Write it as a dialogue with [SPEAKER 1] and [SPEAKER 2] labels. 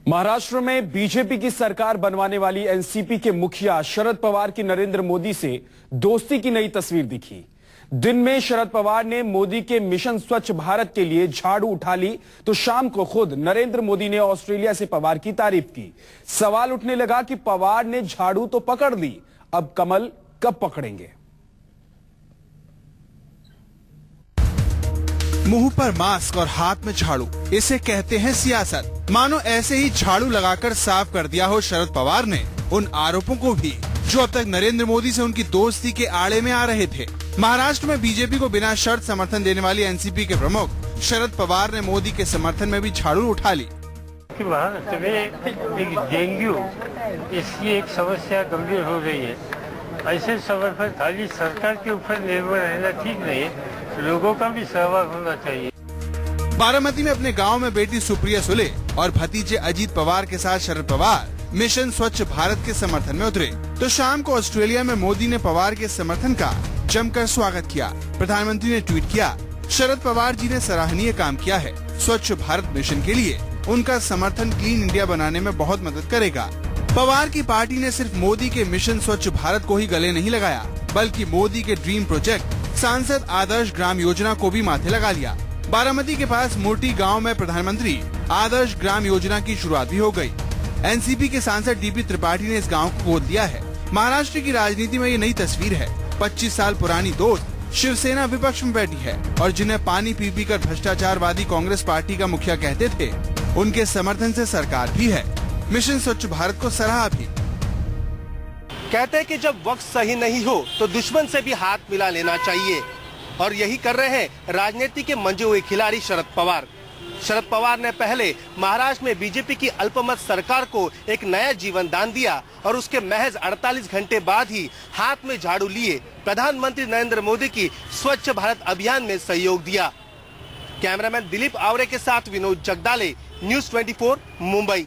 [SPEAKER 1] महाराष्ट्र में बीजेपी की सरकार बनवाने वाली एनसीपी के मुखिया शरद पवार की नरेंद्र मोदी से दोस्ती की नई तस्वीर दिखी। दिन में शरद पवार ने मोदी के मिशन स्वच्छ भारत के लिए झाड़ू उठा ली, तो शाम को खुद नरेंद्र मोदी ने ऑस्ट्रेलिया से पवार की तारीफ की। सवाल उठने लगा कि पवार ने झाड़ू तो पकड़ ली, अब कमल कब पकड़ेंगे।
[SPEAKER 2] मुंह पर मास्क और हाथ में झाड़ू, इसे कहते हैं सियासत। मानो ऐसे ही झाड़ू लगाकर साफ कर दिया हो शरद पवार ने उन आरोपों को भी जो अब तक नरेंद्र मोदी से उनकी दोस्ती के आड़े में आ रहे थे। महाराष्ट्र में बीजेपी को बिना शर्त समर्थन देने वाली एनसीपी के प्रमुख शरद पवार ने मोदी के समर्थन में भी झाड़ू उठा ली।
[SPEAKER 3] महाराष्ट्र में एक डेंगू इसकी एक समस्या गंभीर हो गई है। ऐसे समय पर खाली सरकार के ऊपर निर्भर रहना ठीक नहीं है, लोगों का भी सहभाग होना चाहिए।
[SPEAKER 2] बारामती में अपने गांव में बेटी सुप्रिया सुले और भतीजे अजीत पवार के साथ शरद पवार मिशन स्वच्छ भारत के समर्थन में उतरे, तो शाम को ऑस्ट्रेलिया में मोदी ने पवार के समर्थन का जमकर स्वागत किया। प्रधानमंत्री ने ट्वीट किया, शरद पवार जी ने सराहनीय काम किया है। स्वच्छ भारत मिशन के लिए उनका समर्थन क्लीन इंडिया बनाने में बहुत मदद करेगा। पवार की पार्टी ने सिर्फ मोदी के मिशन स्वच्छ भारत को ही गले नहीं लगाया, बल्कि मोदी के ड्रीम प्रोजेक्ट सांसद आदर्श ग्राम योजना को भी माथे लगा लिया। बारामती के पास मोटी गांव में प्रधानमंत्री आदर्श ग्राम योजना की शुरुआत भी हो गई। एनसीपी के सांसद डीपी त्रिपाठी ने इस गांव को गोद दिया है। महाराष्ट्र की राजनीति में ये नई तस्वीर है। 25 साल पुरानी दोस्त शिवसेना विपक्ष में बैठी है और जिन्हें पानी पी पी कर भ्रष्टाचारवादी कांग्रेस पार्टी का मुखिया कहते थे, उनके समर्थन से सरकार भी है। मिशन स्वच्छ भारत को सराहा भी।
[SPEAKER 4] कहते हैं कि जब वक्त सही नहीं हो तो दुश्मन से भी हाथ मिला लेना चाहिए, और यही कर रहे हैं राजनीति के मंजे हुए खिलाड़ी शरद पवार। शरद पवार ने पहले महाराष्ट्र में बीजेपी की अल्पमत सरकार को एक नया जीवन दान दिया और उसके महज 48 घंटे बाद ही हाथ में झाड़ू लिए प्रधानमंत्री नरेंद्र मोदी की स्वच्छ भारत अभियान में सहयोग दिया। कैमरामैन दिलीप आवरे के साथ विनोद जगदाले, न्यूज़ 24 मुंबई।